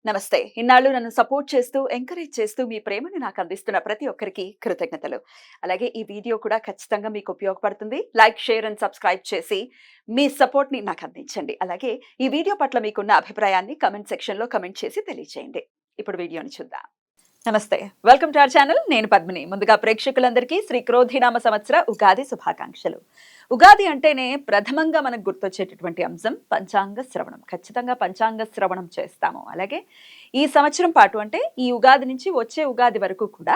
నమస్తే. ఇన్నాళ్ళు నన్ను సపోర్ట్ చేస్తూ, ఎంకరేజ్ చేస్తూ మీ ప్రేమను నాకు అందిస్తున్న ప్రతి ఒక్కరికి కృతజ్ఞతలు. అలాగే ఈ వీడియో కూడా ఖచ్చితంగా మీకు ఉపయోగపడుతుంది. లైక్, షేర్ అండ్ సబ్స్క్రైబ్ చేసి మీ సపోర్ట్‌ని నాకు అందించండి. అలాగే ఈ వీడియో పట్ల మీకున్న అభిప్రాయాన్ని కామెంట్ సెక్షన్‌లో కామెంట్ చేసి తెలియజేయండి. ఇప్పుడు వీడియోని చూద్దాం. నమస్తే. Welcome to our channel. నేను పద్మిని. ముందుగా ప్రేక్షకులందరికీ శ్రీ క్రోధినామ సంవత్సర ఉగాది శుభాకాంక్షలు. ఉగాది అంటేనే ప్రథమంగా మనకు గుర్తొచ్చేటటువంటి అంశం పంచాంగ శ్రవణం. ఖచ్చితంగా పంచాంగ శ్రవణం చేస్తాము. అలాగే ఈ సంవత్సరం పాటు అంటే ఈ ఉగాది నుంచి వచ్చే ఉగాది వరకు కూడా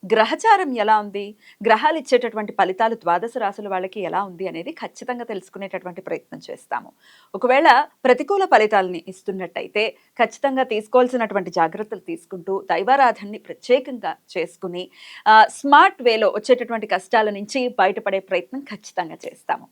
గ్రహచారం ఎలా ఉంది, గ్రహాలు ఇచ్చేటటువంటి ఫలితాలు ద్వాదశ రాశుల వాళ్ళకి ఎలా ఉంది అనేది ఖచ్చితంగా తెలుసుకునేటటువంటి ప్రయత్నం చేస్తాము. ఒకవేళ ప్రతికూల ఫలితాలని ఇస్తున్నట్టయితే ఖచ్చితంగా తీసుకోవాల్సినటువంటి జాగ్రత్తలు తీసుకుంటూ దైవారాధనని ప్రత్యేకంగా చేసుకుని స్మార్ట్ వేలో వచ్చేటటువంటి కష్టాల నుంచి బయటపడే ప్రయత్నం ఖచ్చితంగా చేస్తాము.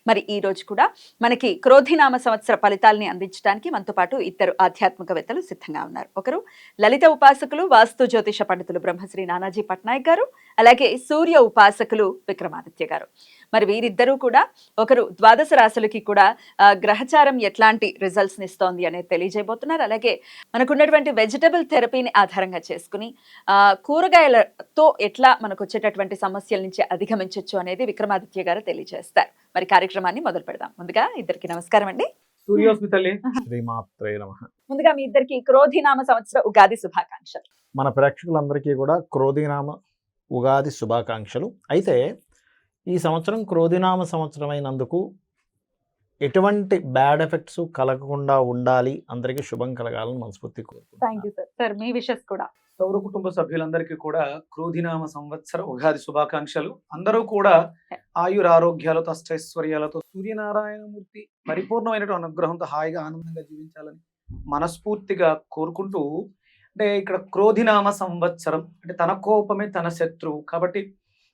మరి ఈ రోజు కూడా మనకి క్రోధినామ సంవత్సర ఫలితాలని అందించడానికి మనతో పాటు ఇద్దరు ఆధ్యాత్మికవేత్తలు సిద్ధంగా ఉన్నారు. ఒకరు లలిత ఉపాసకులు, వాస్తు జ్యోతిష పండితులు బ్రహ్మశ్రీ నానాజీ పట్నాయక్ గారు, అలాగే సూర్య ఉపాసకులు విక్రమాదిత్య గారు. మరి వీరిద్దరూ కూడా ఒకరు ద్వాదశ రాశులకి కూడా గ్రహచారం ఎట్లాంటి రిజల్ట్స్ ఇస్తోంది అనేది తెలియజేయబోతున్నారు. అలాగే మనకున్నటువంటి వెజిటబుల్ థెరపీని ఆధారంగా చేసుకుని కూరగాయలతో ఎట్లా మనకు వచ్చేటటువంటి సమస్యల నుంచి అధిగమించవచ్చు అనేది విక్రమాదిత్య గారు తెలియజేస్తారు. మరి కార్యక్రమాన్ని మొదలు పెడదాం. ముందుగా ఇద్దరికి నమస్కారం అండి. ముందుగా మీ ఇద్దరికి క్రోధినామ సంవత్సర ఉగాది శుభాకాంక్షలు. మన ప్రేక్షకులందరికీ కూడా క్రోధినామ ఉగాది శుభాకాంక్షలు. అయితే ఈ సంవత్సరం క్రోధినామ సంవత్సరం అయినందుకు ఎటువంటి బ్యాడ్ ఎఫెక్ట్స్ కలగకుండా ఉండాలి, అందరికీ శుభం కలగాలని మనస్ఫూర్తి కోరుకుంటున్నాను. మీ విషెస్ కూడా సౌర కుటుంబ సభ్యులందరికీ కూడా క్రోధినామ సంవత్సర ఉగాది శుభాకాంక్షలు. అందరూ కూడా ఆయురారోగ్యాలతో అష్టైశ్వర్యాలతో సూర్యనారాయణమూర్తి పరిపూర్ణమైనటువంటి అనుగ్రహంతో హాయిగా ఆనందంగా జీవించాలని మనస్ఫూర్తిగా కోరుకుంటూ, అంటే ఇక్కడ క్రోధినామ సంవత్సరం అంటే తన కోపమే తన శత్రువు కాబట్టి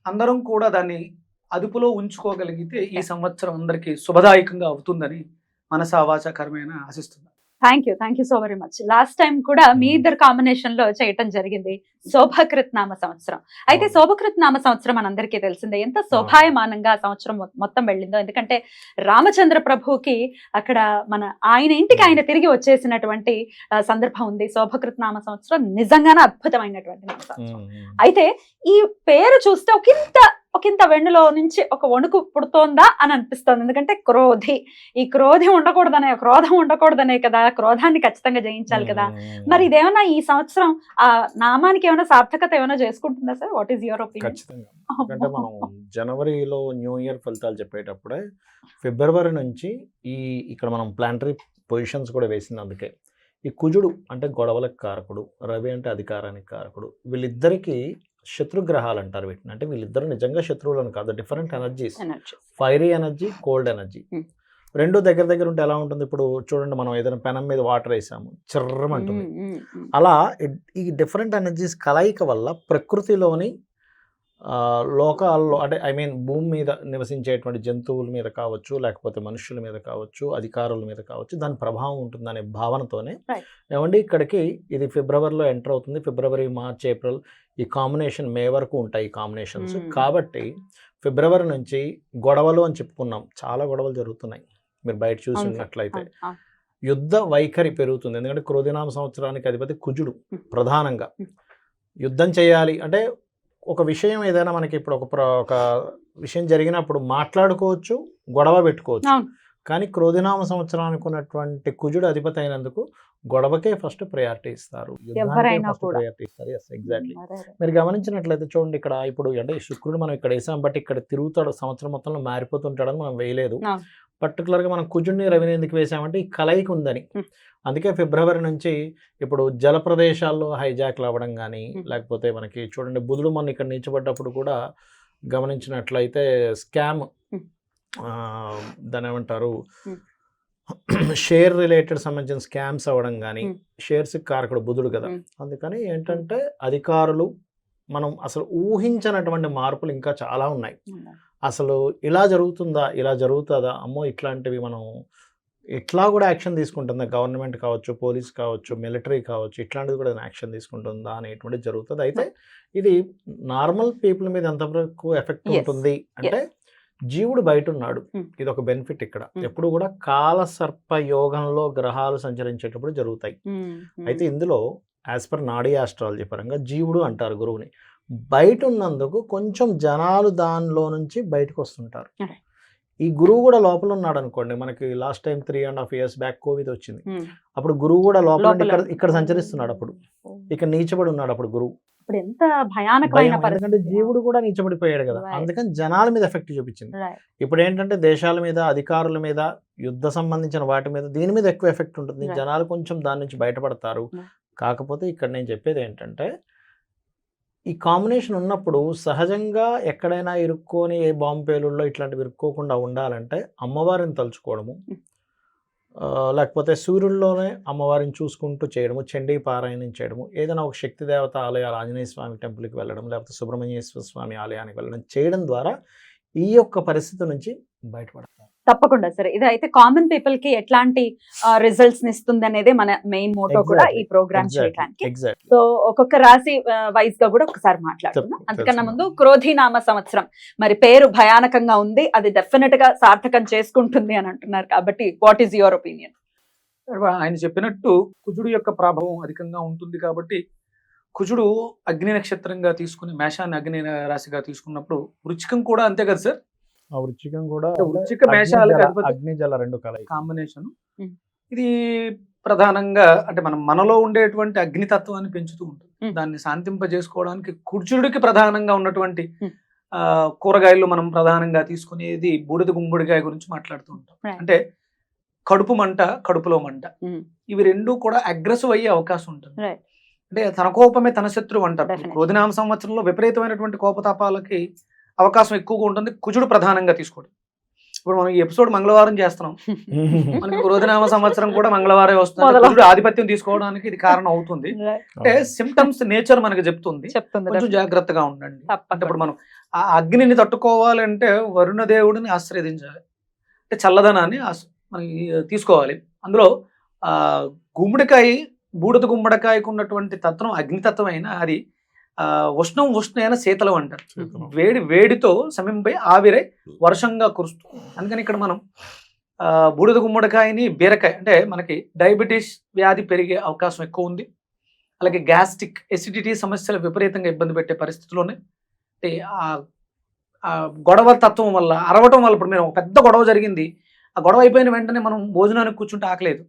అందరం కూడా దాన్ని అదుపులో ఉంచుకోగలిగితే ఈ సంవత్సరం అందరికీ శుభదాయకంగా అవుతుందని మనసా వాచా కర్మేణ ఆశిస్తున్నాను. Thank you so very much. Last time కూడా మీ ఇద్దరు కాంబినేషన్ లో చేయటం జరిగింది శోభకృత్ నామ సంవత్సరం. అయితే శోభకృత్ నామ సంవత్సరం మనందరికీ తెలిసిందే ఎంత శోభాయమానంగా సంవత్సరం మొత్తం వెళ్ళిందో. ఎందుకంటే రామచంద్ర ప్రభుకి అక్కడ ఆయన ఇంటికి ఆయన తిరిగి వచ్చేసినటువంటి సందర్భం ఉంది. శోభకృత్ నామ సంవత్సరం నిజంగానే అద్భుతమైనటువంటి నామ సంవత్సరం. అయితే ఈ పేరు చూస్తే ఒకంత వెన్నులో నుంచి ఒక వణుకు పుడుతోందా అని అనిపిస్తోంది. ఎందుకంటే ఈ క్రోధం ఉండకూడదనే కదా, క్రోధాన్ని ఖచ్చితంగా జయించాలి కదా. మరి ఇదేమన్నా ఈ సంవత్సరం ఆ నామానికి ఏమైనా సార్థకత ఏమైనా చేసుకుంటుందా sir? What is your opinion? ఖచ్చితంగా. ఎందుకంటే మనం జనవరిలో న్యూ ఇయర్ ఫలితాలు చెప్పేటప్పుడే ఫిబ్రవరి నుంచి ఇక్కడ మనం ప్లానటరీ పొజిషన్స్ కూడా వేసింది. అందుకే ఈ కుజుడు అంటే గొడవలకు కారకుడు, రవి అంటే అధికారానికి కారకుడు, వీళ్ళిద్దరికీ శత్రుగ్రహాలు అంటారు వీటిని. అంటే వీళ్ళిద్దరు నిజంగా శత్రువులను కాదు, different energies, fiery energy, cold energy. రెండు దగ్గర ఉంటే ఎలా ఉంటుంది? ఇప్పుడు చూడండి, మనం ఏదైనా పెనం మీద వాటర్ వేసాము, చిర్రమంటుంది. అలా ఈ డిఫరెంట్ ఎనర్జీస్ కలయిక వల్ల ప్రకృతిలోని లోకాల్లో అంటే భూమి మీద నివసించేటువంటి జంతువుల మీద కావచ్చు, లేకపోతే మనుషుల మీద కావచ్చు, అధికారుల మీద కావచ్చు, దాని ప్రభావం ఉంటుందనే భావనతోనే ఏమండి ఇక్కడికి ఇది ఫిబ్రవరిలో ఎంటర్ అవుతుంది. ఫిబ్రవరి, మార్చ్, ఏప్రిల్ ఈ కాంబినేషన్ మే వరకు ఉంటాయి ఈ కాంబినేషన్స్. కాబట్టి ఫిబ్రవరి నుంచి గొడవలు అని చెప్పుకున్నాం, చాలా గొడవలు జరుగుతున్నాయి. మీరు బయట చూసినట్లయితే యుద్ధ వైఖరి పెరుగుతుంది. ఎందుకంటే క్రోధినామ సంవత్సరానికి అధిపతి కుజుడు. ప్రధానంగా యుద్ధం చేయాలి అంటే ఒక విషయం ఏదైనా మనకి ఇప్పుడు ఒక విషయం జరిగినప్పుడు మాట్లాడుకోవచ్చు, గొడవ పెట్టుకోవచ్చు. కానీ క్రోధినామ సంవత్సరానికి ఉన్నటువంటి కుజుడు అధిపతి అయినందుకు గొడవకే ఫస్ట్ ప్రయారిటీ ఇస్తారు, ప్రయారిటీ ఇస్తారు. ఎగ్జాక్ట్లీ. మీరు గమనించినట్లయితే చూడండి, ఇక్కడ ఇప్పుడు అంటే శుక్రుడు మనం ఇక్కడ వేసాం, బట్ ఇక్కడ తిరుగుతాడు, సంవత్సరం మొత్తంలో మారిపోతుంటాడని మనం వేయలేదు. పర్టికులర్గా మనం కుజుడిని, రవిని ఎందుకు వేసామంటే ఈ కలయిక ఉందని. అందుకే ఫిబ్రవరి నుంచి ఇప్పుడు జల ప్రదేశాల్లో హైజాక్లు అవ్వడం కానీ, లేకపోతే మనకి చూడండి బుధుడు మొన్న ఇక్కడ నిలిచిపడ్డప్పుడు కూడా గమనించినట్లయితే స్కామ్, దాని ఏమంటారు, షేర్ రిలేటెడ్ సంబంధించిన స్కామ్స్ అవ్వడం కానీ, షేర్స్ కారకుడు బుధుడు కదా. అందుకని ఏంటంటే అధికారులు మనం అసలు ఊహించినటువంటి మార్పులు ఇంకా చాలా ఉన్నాయి. అసలు ఇలా జరుగుతుందా, ఇలా జరుగుతుందా, అమ్మో ఇట్లాంటివి మనం ఇట్లా కూడా యాక్షన్ తీసుకుంటుందా, గవర్నమెంట్ కావచ్చు, పోలీస్ కావచ్చు, మిలిటరీ కావచ్చు, ఇట్లాంటిది కూడా యాక్షన్ తీసుకుంటుందా అనేటువంటిది జరుగుతుంది. అయితే ఇది నార్మల్ పీపుల్ మీద ఎంతవరకు ఎఫెక్ట్ ఉంటుంది అంటే జీవుడు బయట ఉన్నాడు. Hmm. ఇది ఒక బెనిఫిట్ ఇక్కడ. Hmm. ఎప్పుడు కూడా కాలసర్ప యోగంలో గ్రహాలు సంచరించేటప్పుడు జరుగుతాయి. అయితే ఇందులో యాజ్ పర్ నాడీ ఆస్ట్రాలజీ పరంగా జీవుడు అంటారు గురువుని. బయట ఉన్నందుకు కొంచెం జనాలు దానిలో నుంచి బయటకు వస్తుంటారు. Okay. ఈ గురువు కూడా లోపల ఉన్నాడు అనుకోండి. మనకి last time 3.5 years back Covid వచ్చింది. అప్పుడు గురువు కూడా లోపల ఉండి ఇక్కడ సంచరిస్తున్నాడు. అప్పుడు ఇక్కడ నీచబడి ఉన్నాడు అప్పుడు గురువు. ఇప్పుడు ఎంత భయానకమైన భయం, ఎందుకంటే జీవుడు కూడా నీచబడిపోయాడు కదా. Right. అందుకని జనాల మీద ఎఫెక్ట్ చూపించింది. ఇప్పుడు ఏంటంటే దేశాల మీద, అధికారుల మీద, యుద్ధ సంబంధించిన వాటి మీద, దీని మీద ఎక్కువ ఎఫెక్ట్ ఉంటుంది. Right. జనాలు కొంచెం దాని నుంచి బయటపడతారు. Right. కాకపోతే ఇక్కడ నేను చెప్పేది ఏంటంటే ఈ కాంబినేషన్ ఉన్నప్పుడు సహజంగా ఎక్కడైనా ఇరుక్కొని ఏ బాంబు పేలుల్లో ఇట్లాంటివి ఇరుక్కోకుండా ఉండాలంటే అమ్మవారిని తలుచుకోవడము, లేకపోతే సూర్యుల్లోనే అమ్మవారిని చూసుకుంటూ చేయడము, చండీ పారాయణం చేయడము, ఏదైనా ఒక శక్తి దేవత ఆలయాలు, ఆంజనేయ స్వామి టెంపుల్కి వెళ్ళడం, లేకపోతే సుబ్రహ్మణ్యేశ్వర స్వామి ఆలయానికి వెళ్ళడం చేయడం ద్వారా ఈ యొక్క పరిస్థితి నుంచి బయటపడతారు. తప్పకుండా సరే. ఇది అయితే కామన్ పీపుల్ కి ఎట్లాంటి రిజల్ట్స్ ఇస్తుంది అనేది మన మెయిన్ మోటో కూడా ఈ ప్రోగ్రామ్ చేయడానికి. ఎగ్జాక్ట్లీ. సో ఒక్కొక్క రాశి వైజ్ గా కూడా ఒకసారి మాట్లాడుకుందాం. అంతకన్నా ముందు క్రోధినామ సంవత్సరం మరి పేరు భయానకంగా ఉంది, అది డెఫినెట్ గా సార్థకం చేసుకుంటుంది అని అంటున్నారు. కాబట్టి వాట్ ఈస్ యువర్ ఒపీనియన్? ఆయన చెప్పినట్టు కుజుడు యొక్క ప్రభావం అధికంగా ఉంటుంది కాబట్టి కుజుడు అగ్ని నక్షత్రంగా తీసుకుని మేషాన్ని అగ్ని రాశిగా తీసుకున్నప్పుడు వృచ్చికం కూడా అంతే కదా సార్. ఆ వృచ్చికం కూడా వృచ్చిక మేషాలకు అధిపతి అగ్ని జల రెండు కలయిక కాంబినేషన్. ఇది ప్రధానంగా అంటే మనలో ఉండేటువంటి అగ్నితత్వాన్ని పెంచుతూ ఉంటుంది. దాన్ని శాంతింపజేసుకోవడానికి కుజుడికి ప్రధానంగా ఉన్నటువంటి కూరగాయలు మనం ప్రధానంగా తీసుకునేది బూడిద గుమ్మడికాయ గురించి మాట్లాడుతూ ఉంటాం. అంటే కడుపు మంట, కడుపులో మంట, ఇవి రెండు కూడా అగ్రెసివ్ అయ్యే అవకాశం ఉంటుంది. అంటే తన కోపమే తన శత్రువు అంటారు. క్రోధినామ సంవత్సరంలో విపరీతమైనటువంటి కోపతాపాలకి అవకాశం ఎక్కువగా ఉంటుంది కుజుడు ప్రధానంగా తీసుకోవడం. ఇప్పుడు మనం ఈ ఎపిసోడ్ మంగళవారం చేస్తున్నాం, మనకి క్రోధినామ సంవత్సరం కూడా మంగళవారం వస్తుంది. కుజుడు ఆధిపత్యం తీసుకోవడానికి ఇది కారణం అవుతుంది. అంటే సిమ్టమ్స్ నేచర్ మనకి చెప్తుంది, కొంచెం జాగ్రత్తగా ఉండండి. అంటే ఇప్పుడు మనం ఆ అగ్నిని తట్టుకోవాలంటే వరుణ దేవుడిని ఆశ్రయించాలి, అంటే చల్లదనాన్ని మనకి తీసుకోవాలి. అందులో గుమ్మడికాయ, బూడిద గుమ్మడికాయకు ఉన్నటువంటి తత్వం అగ్నితత్వం అయినా అది ఉష్ణైన శీతలం అంటారు. వేడితో సమింపై ఆవిరై వర్షంగా కురుస్తుంది. అందుకని ఇక్కడ మనం బూడిద గుమ్మడికాయని, బీరకాయ అంటే మనకి డయాబెటీస్ వ్యాధి పెరిగే అవకాశం ఎక్కువ ఉంది. అలాగే గ్యాస్ట్రిక్ ఎసిడిటీ సమస్యలు విపరీతంగా ఇబ్బంది పెట్టే పరిస్థితుల్లోనే ఆ గొడవ తత్వం వల్ల, అరవటం వల్ల, ఇప్పుడు మీరు ఒక పెద్ద గొడవ జరిగింది, ఆ గొడవ అయిపోయిన వెంటనే మనం భోజనానికి కూర్చుంటే ఆకలేదు,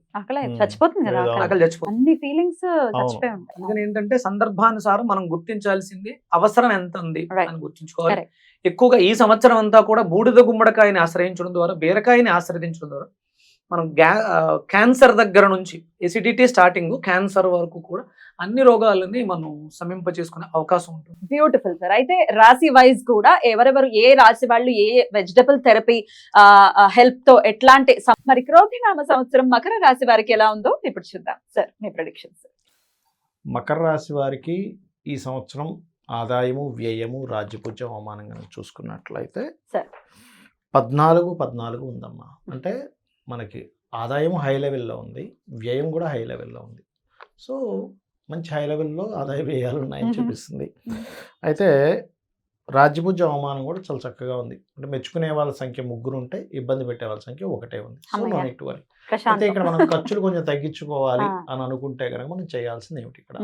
చచ్చిపోతుంది కదా, ఆకలి చచ్చిపోతుంది. అన్ని ఫీలింగ్స్ చచ్చిపోయి ఉంటాయి. అందుకని ఏంటంటే సందర్భానుసారం మనం గుర్తించాల్సింది అవసరం ఎంత ఉంది అని గుర్తించుకోవాలి. ఎక్కువగా ఈ సంవత్సరం అంతా కూడా బూడిద గుమ్మడికాయని ఆశ్రయించడం ద్వారా, బీరకాయని ఆశ్రయించడం ద్వారా మనం క్యాన్సర్ దగ్గర నుంచి ఎసిడిటీ స్టార్టింగ్ క్యాన్సర్ వరకు కూడా అన్ని రోగాలని మనం సమీప చేసుకునే అవకాశం ఉంటుంది. Beautiful sir. అయితే రాశి వైజ్ కూడా ఎవరెవరు ఏ రాశి వాళ్ళు ఏ వెజిటబుల్ థెరపీ హెల్ప్ తో ఎట్లాంటి మరి క్రోధినామ సంవత్సరం మకర రాశి వారికి ఎలా ఉందో ఇప్పుడు చూద్దాం సార్, మీ ప్రెడిక్షన్స్. మకర రాశి వారికి ఈ సంవత్సరం ఆదాయము, వ్యయము, రాజ్యపూజ్యం, అవమానంగా చూసుకున్నట్లయితే 14 ఉందమ్మా. అంటే మనకి ఆదాయం హై లెవెల్లో ఉంది, వ్యయం కూడా హై లెవెల్లో ఉంది. సో మంచి హై లెవెల్లో ఆదాయ వ్యయాలు ఉన్నాయని చూపిస్తుంది. అయితే రాజ్యపూజ్య అవమానం కూడా చాలా చక్కగా ఉంది. అంటే మెచ్చుకునే వాళ్ళ సంఖ్య 3 ఉంటే ఇబ్బంది పెట్టే వాళ్ళ సంఖ్య 1 ఉంది. So no need to worry. అయితే ఇక్కడ మనం ఖర్చులు కొంచెం తగ్గించుకోవాలి అని అనుకుంటే కనుక మనం చేయాల్సింది ఏమిటి, ఇక్కడ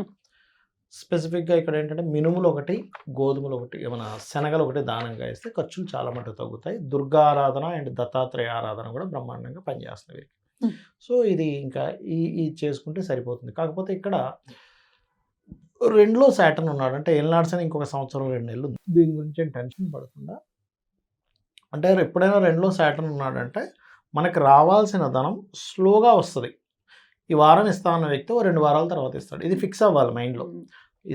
స్పెసిఫిక్గా ఇక్కడ ఏంటంటే మినుములు 1, గోధుమలు 1, ఏమైనా శనగలు 1 దానంగా ఇస్తే ఖర్చులు చాలా మటుకు తగ్గుతాయి. దుర్గా ఆరాధన అండ్ దత్తాత్రేయ ఆరాధన కూడా బ్రహ్మాండంగా పనిచేస్తుంది. సో ఇది ఇంకా ఈ చేసుకుంటే సరిపోతుంది. కాకపోతే ఇక్కడ 2లో సాటర్న్ ఉన్నాడు, అంటే ఏలినాడ్సని ఇంకొక సంవత్సరం 2 నెలలు ఉంది. దీని గురించి ఏం టెన్షన్ పడకుండా, అంటే ఎప్పుడైనా 2లో సాటర్న్ ఉన్నాడంటే మనకు రావాల్సిన ధనం స్లోగా వస్తుంది. ఈ వారం ఇస్తా అన్న వ్యక్తి 2 వారాల తర్వాత ఇస్తాడు. ఇది ఫిక్స్ అవ్వాలి మైండ్లో.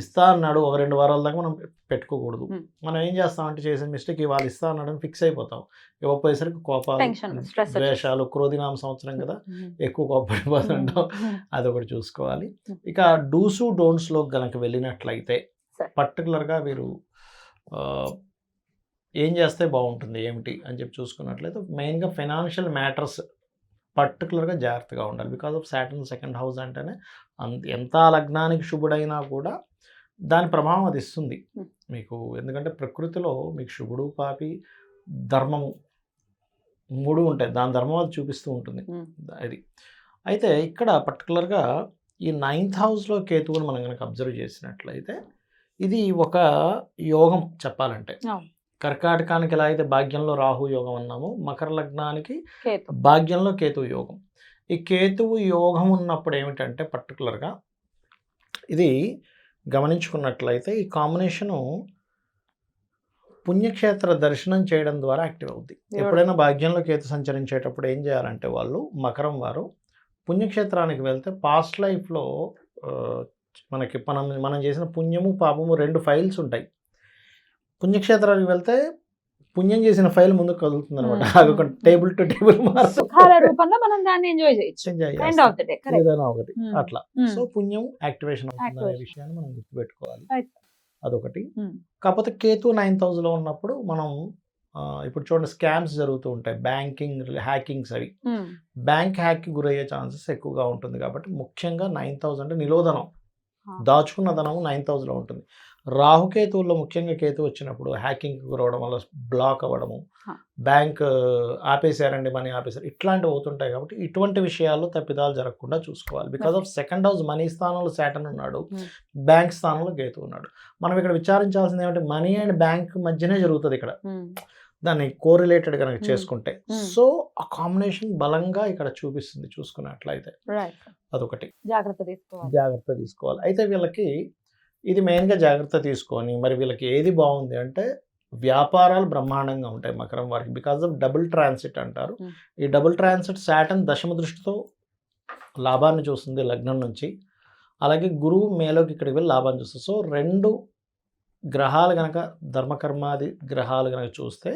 ఇస్తా అన్నాడు 2 వారాల దాకా మనం పెట్టుకోకూడదు. మనం ఏం చేస్తామంటే చేసిన మిస్టేక్, ఇవాళ ఇస్తా అన్నాడని ఫిక్స్ అయిపోతాం. ఇవ్వపోయేసరికి కోపాలు, ద్వేషాలు, క్రోధినామ సంవత్సరం కదా, ఎక్కువ కోపడిపోతుంటాం. అదొకటి చూసుకోవాలి. ఇక డూసు డోంట్స్లో కనుక వెళ్ళినట్లయితే పర్టికులర్గా వీరు ఏం చేస్తే బాగుంటుంది ఏమిటి అని చెప్పి చూసుకున్నట్లయితే మెయిన్గా ఫైనాన్షియల్ మ్యాటర్స్ పర్టికులర్గా జాగ్రత్తగా ఉండాలి. Because of Saturn 2nd house అంటేనే ఎంత లగ్నానికి శుభుడైనా కూడా దాని ప్రభావం అది ఇస్తుంది మీకు. ఎందుకంటే ప్రకృతిలో మీకు శుభుడు, పాపి, ధర్మము 3 ఉంటాయి. దాని ధర్మం అది చూపిస్తూ ఉంటుంది. అది. అయితే ఇక్కడ పర్టికులర్‌గా ఈ 9th హౌస్‌లో కేతువుని మనం గనక అబ్జర్వ్ చేసినట్లయితే ఇది ఒక యోగం చెప్పాలంటే. అవును. కర్కాటకానికి ఎలా అయితే భాగ్యంలో రాహు యోగం అన్నామో, మకర లగ్నానికి కేతు. భాగ్యంలో కేతువు యోగం. ఈ కేతువు యోగం ఉన్నప్పుడు ఏమిటంటే పర్టికులర్‌గా ఇది గమనించుకున్నట్లయితే ఈ కాంబినేషను పుణ్యక్షేత్ర దర్శనం చేయడం ద్వారా యాక్టివ్ అవుద్ది. ఎప్పుడైనా భాగ్యంలో కేతు సంచరించేటప్పుడు ఏం చేయాలంటే వాళ్ళు మకరం వారు పుణ్యక్షేత్రానికి వెళ్తే పాస్ట్ లైఫ్‌లో మనకి మనం చేసిన పుణ్యము, పాపము 2 ఫైల్స్ ఉంటాయి. పుణ్యక్షేత్రానికి వెళ్తే పుణ్యం చేసిన ఫైల్ ముందుకు కదులుతుందనమాట. అదొక టేబుల్ టు టేబుల్ సుఖాల రూపంలో మనం దాన్ని ఎంజాయ్ చేయొచ్చు. Enjoy end of the day. ఏదైనా ఒకటి అట్లా. Hmm. సో పుణ్యం యాక్టివేషన్ అవుతుంది అనే Activation. విషయాన్ని మనం గుర్తుపెట్టుకోవాలి. Right. అదొకటి. Hmm. కాకపోతే కేతు 9th హౌస్‌లో ఉన్నప్పుడు మనం ఇప్పుడు చూడండి స్కామ్స్ జరుగుతూ ఉంటాయి. బ్యాంకింగ్ హ్యాకింగ్స్ అవి. బ్యాంక్ హ్యాక్కి గురయ్యే ఛాన్సెస్ ఎక్కువగా ఉంటుంది కాబట్టి ముఖ్యంగా 9th హౌస్ అంటే నిలోధనం, దాచుకున్న ధనము 9th హౌస్‌లో ఉంటుంది. రాహుకేతువుల్లో ముఖ్యంగా కేతు వచ్చినప్పుడు హ్యాకింగ్కి గురవడం వల్ల బ్లాక్ అవ్వడము, బ్యాంక్ ఆపేశారండి, మనీ ఆపేశారు, ఇట్లాంటివి అవుతుంటాయి. కాబట్టి ఇటువంటి విషయాల్లో తప్పిదాలు జరగకుండా చూసుకోవాలి. Because of 2nd house money స్థానంలో సాటర్న్ ఉన్నాడు, బ్యాంక్ స్థానంలో కేతు ఉన్నాడు. మనం ఇక్కడ విచారించాల్సింది ఏమంటే మనీ అండ్ బ్యాంక్ మధ్యనే జరుగుతుంది ఇక్కడ, దాన్ని కోరిలేటెడ్ కనుక చేసుకుంటే. సో ఆ కాంబినేషన్ బలంగా ఇక్కడ చూపిస్తుంది చూసుకున్నట్లయితే. అదొకటి జాగ్రత్త తీసుకోవాలి. అయితే వీళ్ళకి ఇది మెయిన్గా జాగ్రత్త తీసుకొని మరి వీళ్ళకి ఏది బాగుంది అంటే వ్యాపారాలు బ్రహ్మాండంగా ఉంటాయి మకరం వారికి. బికాజ్ ఆఫ్ డబుల్ ట్రాన్సిట్ అంటారు. ఈ డబుల్ ట్రాన్సిట్ సాటర్న్ దశమ దృష్టితో లాభాన్ని చూస్తుంది లగ్నం నుంచి. అలాగే గురువు మేలోకి ఇక్కడికి వెళ్ళి లాభాన్ని చూస్తుంది. సో 2 గ్రహాలు కనుక ధర్మకర్మాది గ్రహాలు కనుక చూస్తే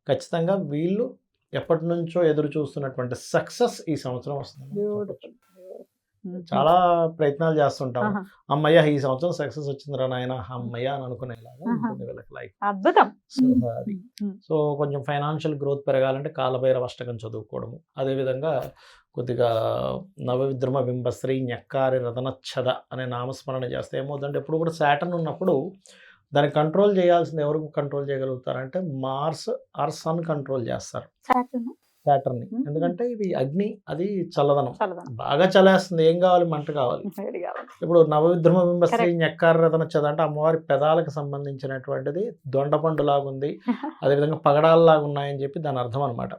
ఖచ్చితంగా వీళ్ళు ఎప్పటి నుంచో ఎదురు చూస్తున్నటువంటి సక్సెస్ ఈ సంవత్సరం వస్తుంది. చాలా ప్రయత్నాలు చేస్తుంటాం, అమ్మయ్య ఈ సంవత్సరం సక్సెస్ వచ్చిందిరా నాయన అమ్మయ్య అని అనుకునేలాగా ఉంటుంది వీళ్ళకి లైఫ్. అద్భుతం. సో అది. సో కొంచెం ఫైనాన్షియల్ గ్రోత్ పెరగాలంటే కాలభైరవ అష్టకం చదువుకోవడము, అదేవిధంగా కొద్దిగా నవవిద్రమ బింబశ్రీ ఞక్కారి రతనచ్చద అనే నామస్మరణ చేస్తే ఏమవుతుందంటే ఎప్పుడు కూడా సాటర్న్ ఉన్నప్పుడు దాన్ని కంట్రోల్ చేయాల్సింది ఎవరు కంట్రోల్ చేయగలుగుతారంటే మార్స్ ఆర్ సన్ కంట్రోల్ చేస్తారు సాటర్న్ని. ఎందుకంటే ఇది అగ్ని, అది చల్లదనం, బాగా చలేస్తుంది, ఏం కావాలి మంట కావాలి. ఇప్పుడు నవవిద్రమ బింబశ్రీ ఞక్కార రతనచ్చద అంటే అమ్మవారి పెదాలకు సంబంధించినటువంటిది దొండపండు లాగుంది, అదేవిధంగా పగడాలలాగా ఉన్నాయని చెప్పి దాని అర్థం అనమాట.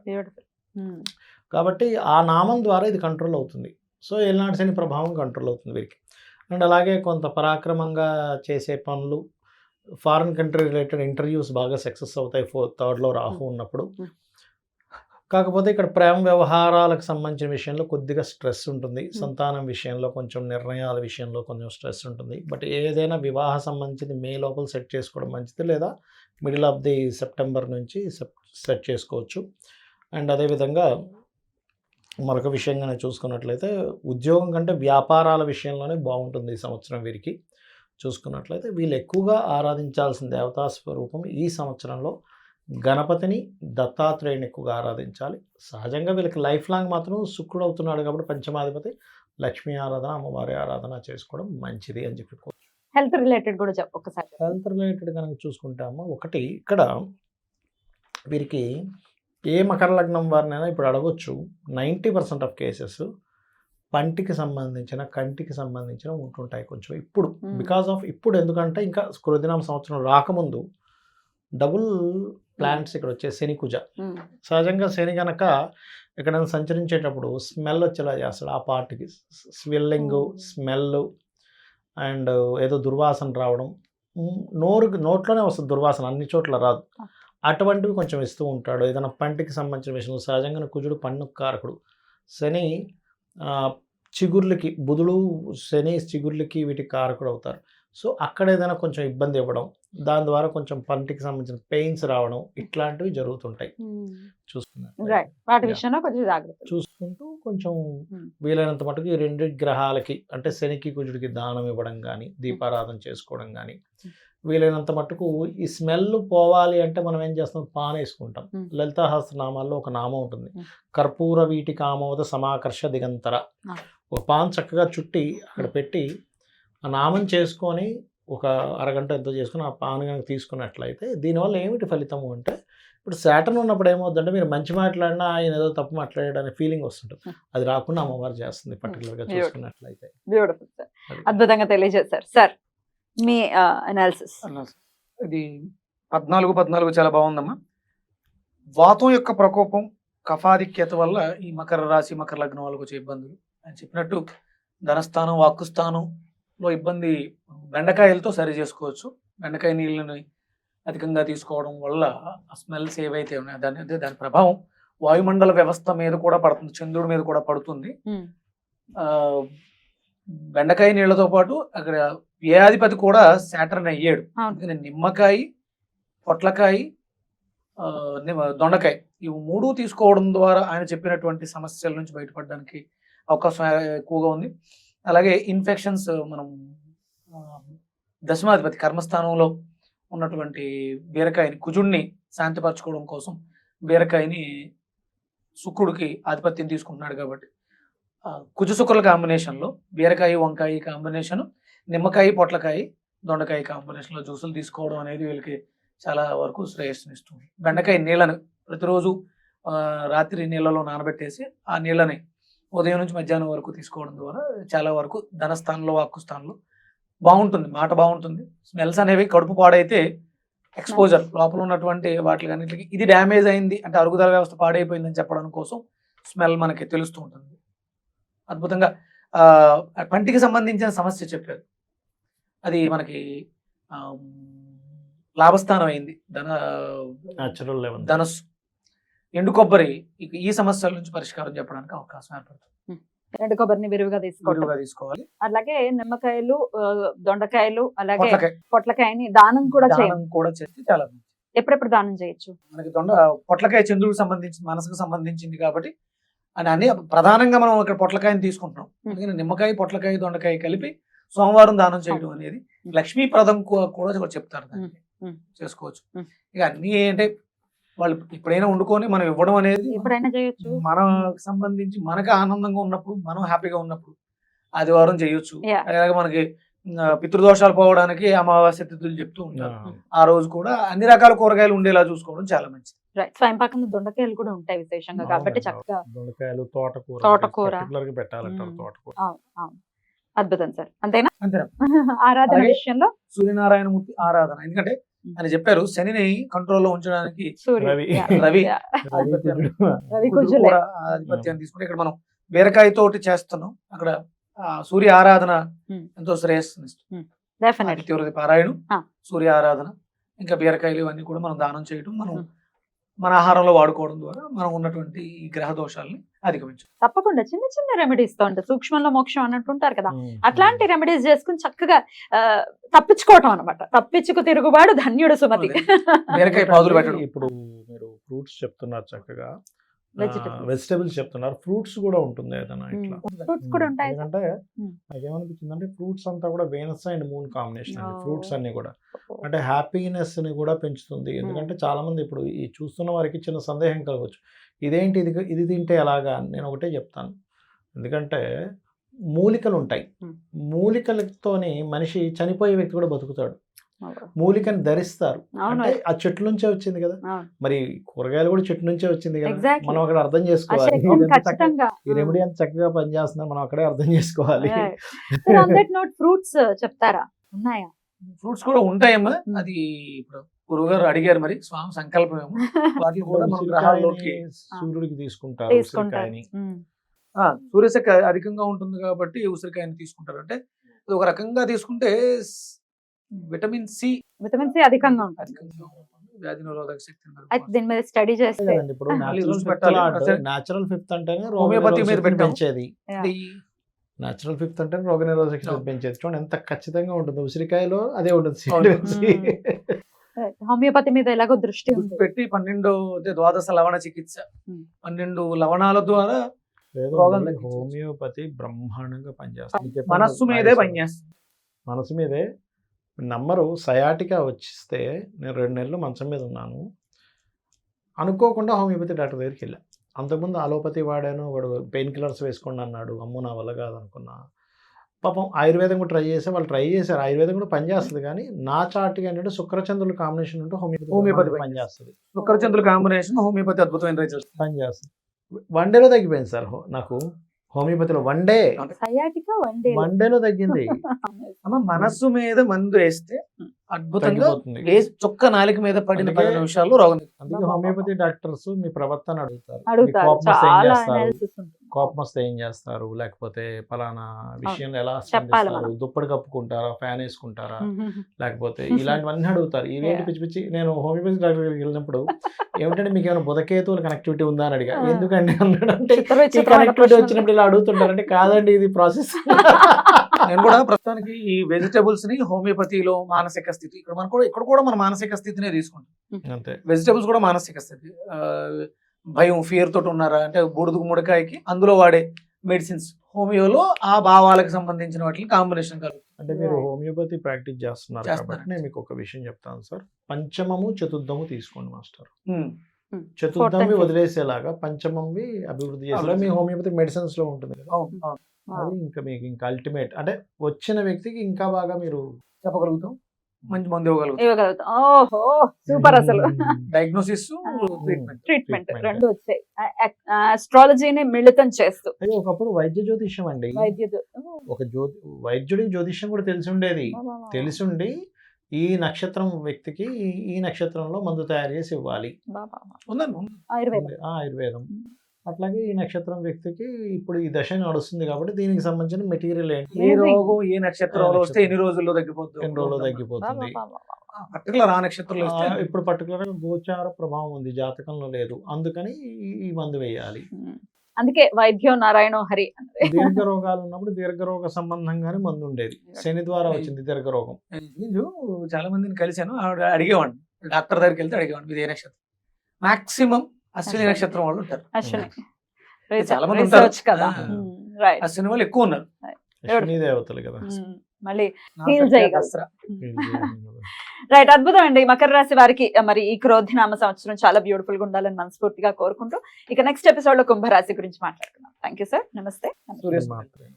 కాబట్టి ఆ నామం ద్వారా ఇది కంట్రోల్ అవుతుంది. సో ఏలినాటి శని ప్రభావం కంట్రోల్ అవుతుంది వీరికి. అండ్ అలాగే కొంత పరాక్రమంగా చేసే పనులు, ఫారిన్ కంట్రీ రిలేటెడ్ ఇంటర్వ్యూస్ బాగా సక్సెస్ అవుతాయి 3rd రాహు ఉన్నప్పుడు. కాకపోతే ఇక్కడ ప్రేమ వ్యవహారాలకు సంబంధించిన విషయంలో కొద్దిగా స్ట్రెస్ ఉంటుంది, సంతానం విషయంలో కొంచెం, నిర్ణయాల విషయంలో కొంచెం స్ట్రెస్ ఉంటుంది. బట్ ఏదైనా వివాహ సంబంధించింది మే లోపల సెట్ చేసుకోవడం మంచిది, లేదా మిడిల్ ఆఫ్ ది సెప్టెంబర్ నుంచి సెట్ చేసుకోవచ్చు. అండ్ అదేవిధంగా మరొక విషయంగానే చూసుకున్నట్లయితే ఉద్యోగం కంటే వ్యాపారాల విషయంలోనే బాగుంటుంది ఈ సంవత్సరం వీరికి. చూసుకున్నట్లయితే వీళ్ళు ఎక్కువగా ఆరాధించాల్సిన దేవతా స్వరూపం ఈ సంవత్సరంలో గణపతిని, దత్తాత్రేయుని ఎక్కువగా ఆరాధించాలి. సహజంగా వీళ్ళకి లైఫ్ లాంగ్ మాత్రం శుక్రుడు అవుతున్నాడు కాబట్టి పంచమాధిపతి లక్ష్మీ ఆరాధన, అమ్మవారి ఆరాధన చేసుకోవడం మంచిది అని చెప్పుకోవచ్చు. హెల్త్ రిలేటెడ్ కూడా ఒక్కసారి హెల్త్ రిలేటెడ్ కనుక చూసుకుంటామో ఒకటి ఇక్కడ వీరికి ఏ మకర లగ్నం వారినైనా ఇప్పుడు అడగొచ్చు, 90% ఆఫ్ కేసెస్ పంటికి సంబంధించిన, కంటికి సంబంధించిన ఉంటుంటాయి కొంచెం ఇప్పుడు. బికాజ్ ఆఫ్ ఇప్పుడు ఎందుకంటే ఇంకా కృతినామ సంవత్సరం రాకముందు డబుల్ ప్లాంట్స్ ఇక్కడ వచ్చే శని కుజ. సహజంగా శని కనుక ఎక్కడైనా సంచరించేటప్పుడు స్మెల్ వచ్చేలా చేస్తాడు ఆ పార్ట్కి, స్వెల్లింగ్, స్మెల్ అండ్ ఏదో దుర్వాసన రావడం, నోట్లోనే వస్తుంది దుర్వాసన, అన్ని చోట్ల రాదు. అటువంటివి కొంచెం ఇస్తూ ఉంటాడు. ఏదైనా పంటికి సంబంధించిన విషయంలో సహజంగా కుజుడు పన్ను కారకుడు, శని చిగుర్లకి, బుధుడు శని చిగుర్లకి వీటికి కారకుడు అవుతారు. సో అక్కడ ఏదైనా కొంచెం ఇబ్బంది ఇవ్వడం, దాని ద్వారా కొంచెం పంటికి సంబంధించిన పెయిన్స్ రావడం, ఇట్లాంటివి జరుగుతుంటాయి. చూసుకుంటూ కొంచెం వీలైనంత మటుకు ఈ 2 గ్రహాలకి అంటే శనికి కుజుడికి దానం ఇవ్వడం కానీ, దీపారాధన చేసుకోవడం కానీ, వీలైనంత మటుకు ఈ స్మెల్ పోవాలి అంటే మనం ఏం చేస్తాం, పాన్ వేసుకుంటాం. లలితాసహస్రనామాల్లో ఒక నామం ఉంటుంది, కర్పూర వీటి కామోద సమాకర్ష దిగంతర. ఒక పాన్ చక్కగా చుట్టి అక్కడ పెట్టి ఆ నామం చేసుకొని ఒక అరగంట ఎంతో చేసుకుని ఆ పాన్ కనుక తీసుకున్నట్లయితే దీనివల్ల ఏమిటి ఫలితము అంటే ఇప్పుడు సాటర్న్ ఉన్నప్పుడు ఏమవుతుందంటే మీరు మంచి మాట్లాడినా ఆయన ఏదో తప్పు మాట్లాడాడు అనే ఫీలింగ్ వస్తుంటుంది. అది రాకుండా అమ్మవారు చేస్తుంది పర్టికులర్గా చూసుకున్నట్లయితే. బ్యూటిఫుల్ సార్, అది. అద్భుతంగా తెలియజేశారు సార్. మీ అనాలిసిస్. ఇది 14 చాలా బాగుందమ్మా. వాతం యొక్క ప్రకోపం, కఫాధిక్యత వల్ల ఈ మకర రాశి మకర లగ్నం వాళ్ళకి వచ్చే ఇబ్బందులు అని చెప్పినట్టు ధనస్థానం వాక్కుస్థానంలో ఇబ్బంది బెండకాయలతో సరి చేసుకోవచ్చు. బెండకాయ నీళ్ళని అధికంగా తీసుకోవడం వల్ల ఆ స్మెల్స్ ఏవైతే ఉన్నాయో దాని ప్రభావం వాయుమండల వ్యవస్థ మీద కూడా పడుతుంది, చంద్రుడి మీద కూడా పడుతుంది. ఆ బెండకాయ నీళ్లతో పాటు అక్కడ వ్యయాధిపతి కూడా సాటర్న్ అయ్యాడు. అందుకని నిమ్మకాయ, పొట్లకాయ, దొండకాయ ఇవి 3 తీసుకోవడం ద్వారా ఆయన చెప్పినటువంటి సమస్యల నుంచి బయటపడడానికి అవకాశం ఎక్కువగా ఉంది. అలాగే ఇన్ఫెక్షన్స్, మనం దశమాధిపతి కర్మస్థానంలో ఉన్నటువంటి బీరకాయని, కుజుడిని శాంతిపరచుకోవడం కోసం బీరకాయని శుక్రుడికి ఆధిపత్యం తీసుకుంటున్నాడు కాబట్టి కుజ శుక్రుల కాంబినేషన్లో బీరకాయ వంకాయ కాంబినేషన్, నిమ్మకాయ పొట్లకాయ దొండకాయ కాంబినేషన్లో జ్యూసులు తీసుకోవడం అనేది వీళ్ళకి చాలా వరకు శ్రేయస్సునిస్తుంది. బెండకాయ నీళ్ళను ప్రతిరోజు రాత్రి నీళ్ళలో నానబెట్టేసి ఆ నీళ్ళని ఉదయం నుంచి మధ్యాహ్నం వరకు తీసుకోవడం ద్వారా చాలా వరకు ధనస్థానంలో వాక్కుస్థానంలో బాగుంటుంది, మాట బాగుంటుంది. స్మెల్స్ అనేవి కడుపు పాడైతే ఎక్స్పోజర్ లోపల ఉన్నటువంటి వాటికి అన్నిటికి ఇది డ్యామేజ్ అయింది అంటే అరుగుదల వ్యవస్థ పాడైపోయిందని చెప్పడం కోసం స్మెల్ మనకి తెలుస్తూ ఉంటుంది. అద్భుతంగా పంటికి సంబంధించిన సమస్య చెప్పారు, అది మనకి లాభస్థానం అయింది. ధనస్సు, ఎండు కొబ్బరి ఈ సమస్యల నుంచి పరిష్కారం చెప్పడానికి అవకాశం ఏర్పడుతుంది. ఎండు కొబ్బరిని విరివిగా తీసుకోవాలి. అలాగే నిమ్మకాయలు, దొండకాయలు, అలాగే పొట్లకాయని దానం కూడా చేస్తే చాలా ఎప్పుడెప్పుడు దానం చేయొచ్చు? మనకి పొట్లకాయ చంద్రుడికి సంబంధించి మనసుకు సంబంధించింది కాబట్టి అని ప్రధానంగా మనం ఇక్కడ పొట్లకాయని తీసుకుంటున్నాం. అందుకని నిమ్మకాయ, పొట్లకాయ, దొండకాయ కలిపి సోమవారం దానం చేయడం అనేది లక్ష్మీప్రదం కూడా చెప్తారు, దాన్ని చేసుకోవచ్చు. ఇక అన్ని అంటే వాళ్ళు ఎప్పుడైనా వండుకొని మనం ఇవ్వడం అనేది ఎప్పుడైనా చేయొచ్చు. మనకు సంబంధించి మనకు ఆనందంగా ఉన్నప్పుడు, మనం హ్యాపీగా ఉన్నప్పుడు ఆదివారం చేయొచ్చు. అలాగే మనకి పితృదోషాలు పోవడానికి అమావాస్య తిథులు చెప్తూ ఉంటారు. ఆ రోజు కూడా అన్ని రకాల కూరగాయలు ఉండేలా చూసుకోవడం చాలా మంచిది. స్వయంపాకంలో దొండకాయలు కూడా ఉంటాయి విశేషంగా కాబట్టి చక్కగా దొండకాయలు, తోటకూర పెట్టాలంటారు. తోటకూర అద్భుతం సార్. అంతేనా? అంతేనా? ఆరాధన విషయంలో సూర్యనారాయణమూర్తి ఆరాధన, ఎందుకంటే ఆయన చెప్పారు శనిని కంట్రోల్లో ఉంచడానికి రవి కూడా ఆధిపత్యాన్ని తీసుకుంటే ఇక్కడ మనం బీరకాయ తోటి చేస్తున్నాం. అక్కడ సూర్య ఆరాధన ఎంతో శ్రేయస్సునిస్తుంది. తీవ్రత పారాయణం, సూర్య ఆరాధన, ఇంకా బీరకాయలు ఇవన్నీ కూడా మనం దానం చేయడం, మనం మన ఆహారంలో వాడుకోవడం ద్వారా మనం ఉన్నటువంటి ఈ గ్రహ దోషాలని అధిగమించాలి. తప్పకుండా చిన్న చిన్న రెమెడీస్ తో అంటే సూక్ష్మంలో మోక్షం అన్నట్టుంటారు కదా, అట్లాంటి రెమెడీస్ చేసుకుని చక్కగా తప్పించుకోవటం అనమాట. తప్పించుకు తిరుగుబాడు ధన్యుడు సుమతి. బీరకాయ పాదులు పెట్టడం. ఇప్పుడు మీరు ఫ్రూట్స్ చెప్తున్నారు, చక్కగా వెజిటబుల్స్ చెప్తున్నారు, ఫ్రూట్స్ కూడా ఉంటుంది ఏదైనా ఇట్లా? ఫ్రూట్స్ కూడా ఉంటాయి. ఎందుకంటే నాకేమనిపించింది అంటే ఫ్రూట్స్ అంతా కూడా వీనస్ అండ్ మూన్ కాంబినేషన్ అండి. ఫ్రూట్స్ అన్ని కూడా అంటే హ్యాపీనెస్ ని కూడా పెంచుతుంది. ఎందుకంటే చాలా మంది ఇప్పుడు ఈ చూస్తున్న వారికి చిన్న సందేహం కలగవచ్చు, ఇదేంటి ఇది తింటే ఎలాగా. నేను ఒకటే చెప్తాను, ఎందుకంటే మూలికలు ఉంటాయి, మూలికలతోని మనిషి చనిపోయే వ్యక్తి కూడా బతుకుతాడు. మూలికని ధరిస్తారు అంటే ఆ చెట్ల నుంచే వచ్చింది కదా, మరి కూరగాయలు కూడా చెట్టు నుంచే వచ్చింది కదా. మనం అక్కడ అర్థం చేసుకోవాలి ఈ రెమెడీ ఎంత చక్కగా పనిచేస్తున్నా మనం అక్కడే అర్థం చేసుకోవాలి. ఫ్రూట్స్ చెప్తారా? ఉన్నాయా? ఫ్రూట్స్ కూడా ఉంటాయమ్మా. అది ఇప్పుడు గురువు గారు అడిగారు, మరి స్వామి సంకల్పం ఏమో వాటిని కూడా మన గ్రహాల్లోకి సూర్యుడికి తీసుకుంటారు. సూర్యశక్తి అధికంగా ఉంటుంది కాబట్టి ఉసిరికాయని తీసుకుంటారు. అంటే అది ఒక రకంగా తీసుకుంటే విటమిన్ సి అధికంగా ఉంటుంది, వ్యాధి నిరోధక శక్తి. దీని మీద స్టడీ చేస్తే ఇప్పుడు న్యాచురల్ ఫిఫ్త్ అంటేనే హోమియోపతి మీద పెంచేది, న్యాచురల్ ఫిఫ్త్ అంటే రోగ నిరోధక శక్తి పెంచేది. చూడండి ఎంత ఖచ్చితంగా ఉంటుంది, ఉసిరికాయలో అదే ఉంటుంది. హోమియోపతి మీద ఎలాగో దృష్టి పెట్టి 12 లవణ చికిత్స, 12 లవణాల ద్వారా హోమియోపతి బ్రహ్మాండంగా పనిచేస్తుంది. మనస్సు మీదే పనిచేస్తుంది, మనసు మీదే. నమ్మరు, సయాటికా వచ్చిస్తే నేను 2 నెలలు మంచం మీద ఉన్నాను, అనుకోకుండా హోమియోపతి డాక్టర్ దగ్గరికి వెళ్ళా. అంతకుముందు అలోపతి వాడాను, వాడు పెయిన్ కిల్లర్స్ వేసుకోండి అన్నాడు. అమ్మో నా వల్ల కాదనుకున్నా. పాపం ఆయుర్వేదం కూడా ట్రై చేస్తే వాళ్ళు ట్రై చేశారు, ఆయుర్వేదం కూడా పనిచేస్తుంది, కానీ నా చాటుగా ఏంటంటే శుక్రచంద్రుల కాంబినేషన్ ఉంటే హోమియోపతి పనిచేస్తుంది. శుక్రచంద్రుల కాంబినేషన్ హోమియోపతి అద్భుతమైన రిజల్ట్స్. పనిచేస్తుంది. 1 డేలో తగ్గిపోయింది సార్ నాకు హోమియోపతిలో. 1 డే సయాటికా 1 డే 1 డేలో తగ్గింది. అమ్మ మనస్సు మీద మందు వేస్తే అద్భుతంగా తగ్గిపోతుంది. చొక్క నాలుక మీద పడిన అందుకే 10 నిమిషాల్లో రోగం. అందుకే హోమియోపతి డాక్టర్స్ మీ ప్రవర్తన అడుగుతారు. మీ అడుగుతారు, కోపం వస్తే ఏం చాలా చేస్తారు, అనాలిసిస్ ఉంటుంది. కోపం వస్తే ఏం చేస్తారు, లేకపోతే పలానా విషయంలో ఎలా చెప్పాలి స్పందిస్తారు, మనం. దుప్పటి కప్పుకుంటారా, ఫ్యాన్ వేసుకుంటారా, మ్మ్. లేకపోతే ఇలాంటివన్నీ అడుగుతారు. ఇవేంటి పిచ్చి పిచ్చి. నేను హోమియోపతి డాక్టర్ దగ్గరికి వెళ్ళినప్పుడు ఏమిటంటే మీకు ఏమైనా బుధకేతువుల కనెక్టివిటీ ఉందా అని అడిగా. ఎందుకండి అన్నాడు. అంటే చిత్ర ఈ విచిత్రమైన కనెక్టివిటీ ప్రశ్న. వచ్చినప్పుడు ఇలా అడుగుతుంటారంటే కాదండి ఇది ప్రాసెస్. నేను కూడా ప్రస్తుతానికి ఈ వెజిటబుల్స్ ని హోమియోపతిలో మానసిక స్థితి, ఇక్కడ కూడా మన మానసిక స్థితినే తీసుకుంటాం. అంతే. వెజిటబుల్స్ కూడా మానసిక స్థితి. భయం, ఫియర్ తోటి ఉన్నారా అంటే బూడుదుకు ముడకాయకి అందులో వాడే మెడిసిన్స్ హోమియోలో ఆ భావాలకు సంబంధించిన వాటికి కాంబినేషన్ కలుగుతుంది. అంటే మీరు హోమియోపతి ప్రాక్టీస్ చేస్తున్నారు చేస్తున్నాను. కాబట్టి నేను మీకు ఒక విషయం చెప్తాను సార్. పంచమము చతుర్థము తీసుకోండి మాస్టర్. ఉమ్. చతుర్థమి Fourth and వదిలేసేలాగా పంచమంవి అభివృద్ధి చేసేలా మీ హోమియోపతి మెడిసిన్స్ లో ఉంటుంది కదా. అవును, అవును. అది ఇంకా మీకు ఇంకా అల్టిమేట్, అంటే వచ్చిన వ్యక్తికి ఇంకా బాగా మీరు చెప్పగలుగుతాం, మంచి మందు ఇవ్వగలుగుతాం. ఇవ్వగలుగుతాం. ఓహో సూపర్ అసలు. Diagnosis, treatment. Treatment Treatment. రెండు వచ్చాయి. అస్ట్రాలజీని మిళితం చేస్తూ అదే ఒకప్పుడు వైద్య జ్యోతిష్యం అండి. వైద్యుడు ఒక వైద్యుడికి జ్యోతిష్యం కూడా తెలిసి ఉండేది. తెలిసుండి ఈ నక్షత్రం వ్యక్తికి ఈ నక్షత్రంలో మందు తయారు చేసి ఇవ్వాలి. ఉందండి, ఉంది. ఆయుర్వేదం. ఆయుర్వేదం. అట్లాగే ఈ నక్షత్రం వ్యక్తికి ఇప్పుడు ఈ దశ నడుస్తుంది కాబట్టి దీనికి సంబంధించిన మెటీరియల్ ఏంటి, ఏ రోగం ఏ నక్షత్రంలో వస్తే ఎన్ని రోజుల్లో తగ్గిపోతుంది, ఎన్ని రోజుల్లో తగ్గిపోతుంది. పర్టికులర్ ఆ నక్షత్రంలో వస్తే ఇప్పుడు పర్టికులర్ గా గోచార ప్రభావం ఉంది, జాతకంలో లేదు, అందుకని ఈ మందు వేయాలి. అందుకే వైద్యం నారాయణో హరి అన్నది. దీర్ఘ రోగాలు ఉన్నప్పుడు దీర్ఘ రోగ సంబంధంగానే మందు ఉండేది. శని ద్వారా వచ్చింది దీర్ఘ రోగం. నేను చాలా మందిని కలిశాను, ఆవిడ అడిగేవాడిని, డాక్టర్ దగ్గరికి వెళ్తే అడిగేవాడిని ఇది ఏ నక్షత్రం. మాక్సిమం అశ్విని నక్షత్రం వాళ్ళు ఉంటారు. అశ్విని చాలా మంది ఉంటారు. రీసెర్చ్ కదా. రైట్. అశ్విని వాళ్ళు ఎక్కువ ఉన్నారు. అశ్విని దేవతలు కదా. మళ్ళీ నా Heal సంఖ్య చేయగలరు. దసరా. రైట్, అద్భుతం అండి. మకర రాశి వారికి మరి ఈ క్రోధినామ సంవత్సరం చాలా బ్యూటిఫుల్ గా ఉండాలని మనస్ఫూర్తిగా కోరుకుంటూ ఇక నెక్స్ట్ ఎపిసోడ్ లో కుంభరాశి గురించి మాట్లాడుకుందాం. Thank you sir. నమస్తే. సూర్య మాత్రమే.